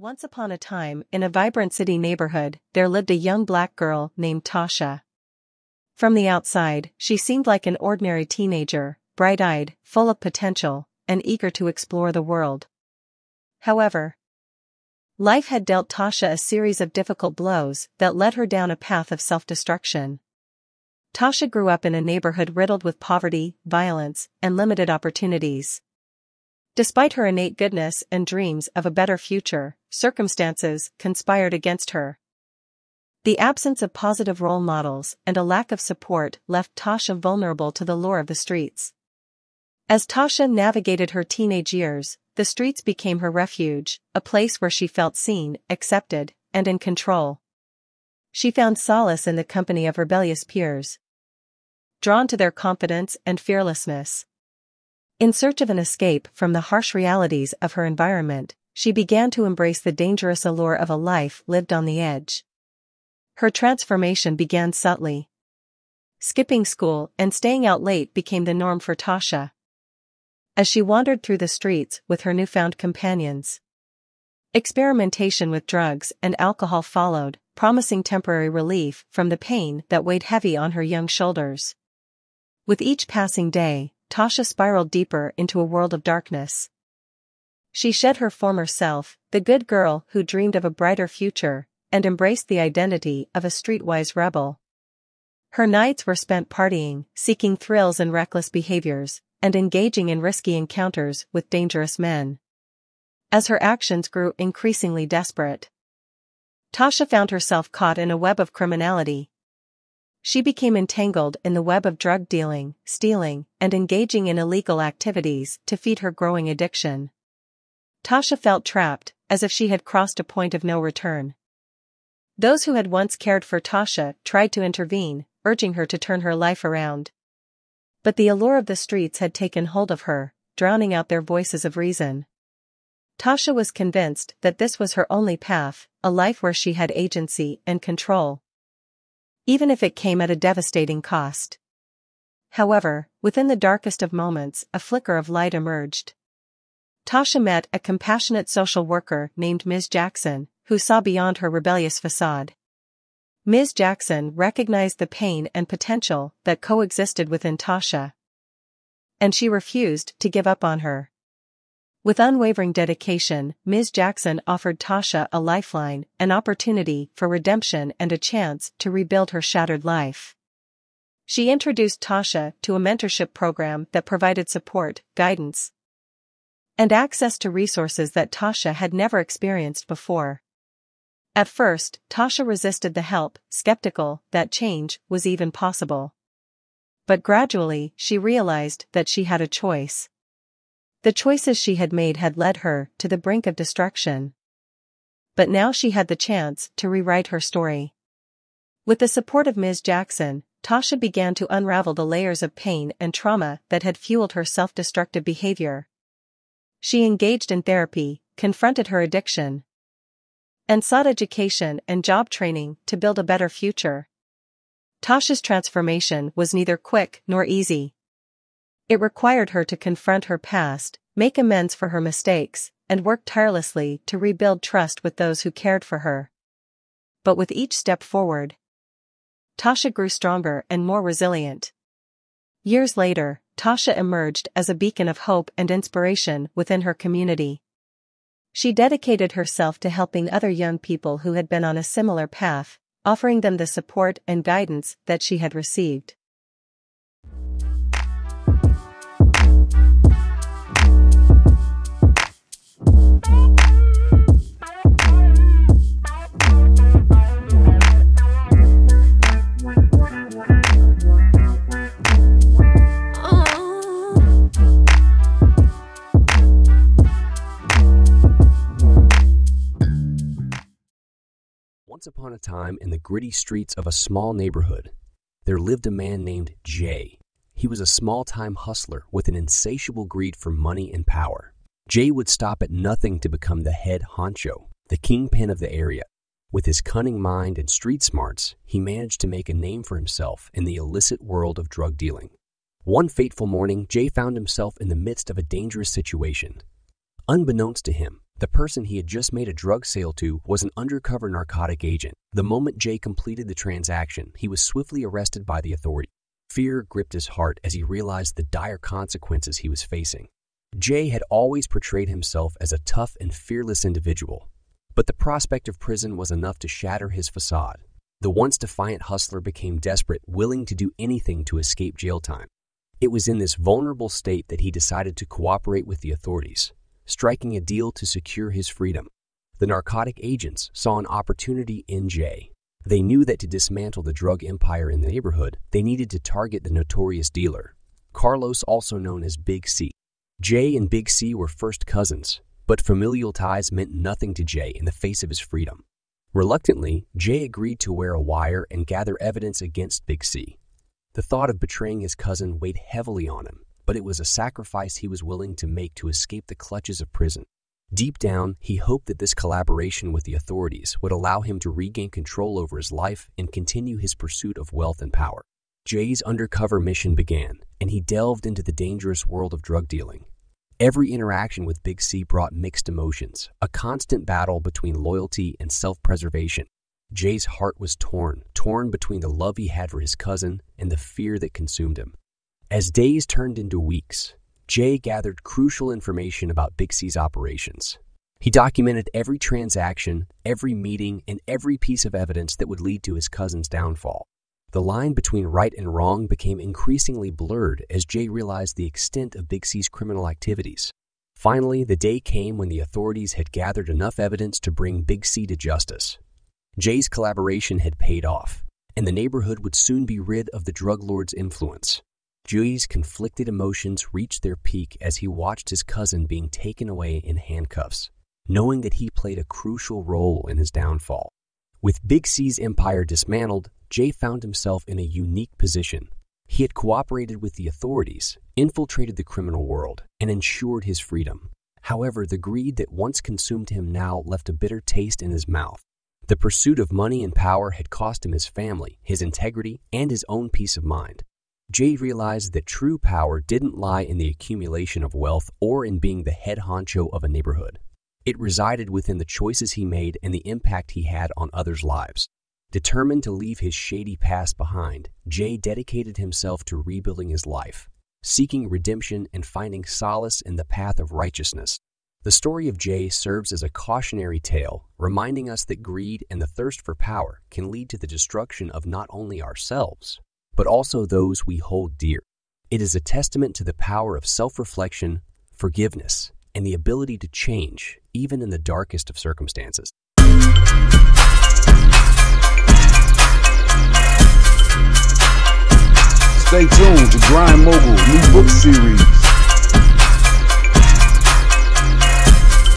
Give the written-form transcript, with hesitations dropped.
Once upon a time, in a vibrant city neighborhood, there lived a young black girl named Tasha. From the outside, she seemed like an ordinary teenager, bright-eyed, full of potential, and eager to explore the world. However, life had dealt Tasha a series of difficult blows that led her down a path of self-destruction. Tasha grew up in a neighborhood riddled with poverty, violence, and limited opportunities. Despite her innate goodness and dreams of a better future, circumstances conspired against her. The absence of positive role models and a lack of support left Tasha vulnerable to the lure of the streets. As Tasha navigated her teenage years, the streets became her refuge, a place where she felt seen, accepted, and in control. She found solace in the company of rebellious peers, drawn to their confidence and fearlessness. In search of an escape from the harsh realities of her environment, she began to embrace the dangerous allure of a life lived on the edge. Her transformation began subtly. Skipping school and staying out late became the norm for Tasha. As she wandered through the streets with her newfound companions, experimentation with drugs and alcohol followed, promising temporary relief from the pain that weighed heavy on her young shoulders. With each passing day, Tasha spiraled deeper into a world of darkness. She shed her former self, the good girl who dreamed of a brighter future, and embraced the identity of a streetwise rebel. Her nights were spent partying, seeking thrills and reckless behaviors, and engaging in risky encounters with dangerous men. As her actions grew increasingly desperate, Tasha found herself caught in a web of criminality. She became entangled in the web of drug dealing, stealing, and engaging in illegal activities to feed her growing addiction. Tasha felt trapped, as if she had crossed a point of no return. Those who had once cared for Tasha tried to intervene, urging her to turn her life around. But the allure of the streets had taken hold of her, drowning out their voices of reason. Tasha was convinced that this was her only path, a life where she had agency and control, even if it came at a devastating cost. However, within the darkest of moments, a flicker of light emerged. Tasha met a compassionate social worker named Ms. Jackson, who saw beyond her rebellious facade. Ms. Jackson recognized the pain and potential that coexisted within Tasha, and she refused to give up on her. With unwavering dedication, Ms. Jackson offered Tasha a lifeline, an opportunity for redemption and a chance to rebuild her shattered life. She introduced Tasha to a mentorship program that provided support, guidance, and access to resources that Tasha had never experienced before. At first, Tasha resisted the help, skeptical that change was even possible. But gradually, she realized that she had a choice. The choices she had made had led her to the brink of destruction. But now she had the chance to rewrite her story. With the support of Ms. Jackson, Tasha began to unravel the layers of pain and trauma that had fueled her self-destructive behavior. She engaged in therapy, confronted her addiction, and sought education and job training to build a better future. Tasha's transformation was neither quick nor easy. It required her to confront her past, make amends for her mistakes, and work tirelessly to rebuild trust with those who cared for her. But with each step forward, Tasha grew stronger and more resilient. Years later, Tasha emerged as a beacon of hope and inspiration within her community. She dedicated herself to helping other young people who had been on a similar path, offering them the support and guidance that she had received. Once upon a time, in the gritty streets of a small neighborhood, there lived a man named Jay. He was a small-time hustler with an insatiable greed for money and power. Jay would stop at nothing to become the head honcho, the kingpin of the area. With his cunning mind and street smarts, he managed to make a name for himself in the illicit world of drug dealing. One fateful morning, Jay found himself in the midst of a dangerous situation. Unbeknownst to him, The person he had just made a drug sale to was an undercover narcotic agent. The moment Jay completed the transaction, he was swiftly arrested by the authorities. Fear gripped his heart as he realized the dire consequences he was facing. Jay had always portrayed himself as a tough and fearless individual, but the prospect of prison was enough to shatter his facade. The once defiant hustler became desperate, willing to do anything to escape jail time. It was in this vulnerable state that he decided to cooperate with the authorities, striking a deal to secure his freedom. The narcotic agents saw an opportunity in Jay. They knew that to dismantle the drug empire in the neighborhood, they needed to target the notorious dealer, Carlos, also known as Big C. Jay and Big C were first cousins, but familial ties meant nothing to Jay in the face of his freedom. Reluctantly, Jay agreed to wear a wire and gather evidence against Big C. The thought of betraying his cousin weighed heavily on him, but it was a sacrifice he was willing to make to escape the clutches of prison. Deep down, he hoped that this collaboration with the authorities would allow him to regain control over his life and continue his pursuit of wealth and power. Jay's undercover mission began, and he delved into the dangerous world of drug dealing. Every interaction with Big C brought mixed emotions, a constant battle between loyalty and self-preservation. Jay's heart was torn between the love he had for his cousin and the fear that consumed him. As days turned into weeks, Jay gathered crucial information about Big C's operations. He documented every transaction, every meeting, and every piece of evidence that would lead to his cousin's downfall. The line between right and wrong became increasingly blurred as Jay realized the extent of Big C's criminal activities. Finally, the day came when the authorities had gathered enough evidence to bring Big C to justice. Jay's collaboration had paid off, and the neighborhood would soon be rid of the drug lord's influence. Jay's conflicted emotions reached their peak as he watched his cousin being taken away in handcuffs, knowing that he played a crucial role in his downfall. With Big C's empire dismantled, Jay found himself in a unique position. He had cooperated with the authorities, infiltrated the criminal world, and ensured his freedom. However, the greed that once consumed him now left a bitter taste in his mouth. The pursuit of money and power had cost him his family, his integrity, and his own peace of mind. Jay realized that true power didn't lie in the accumulation of wealth or in being the head honcho of a neighborhood. It resided within the choices he made and the impact he had on others' lives. Determined to leave his shady past behind, Jay dedicated himself to rebuilding his life, seeking redemption and finding solace in the path of righteousness. The story of Jay serves as a cautionary tale, reminding us that greed and the thirst for power can lead to the destruction of not only ourselves, but also those we hold dear. It is a testament to the power of self-reflection, forgiveness, and the ability to change, even in the darkest of circumstances. Stay tuned to Grind MOGUL new book series.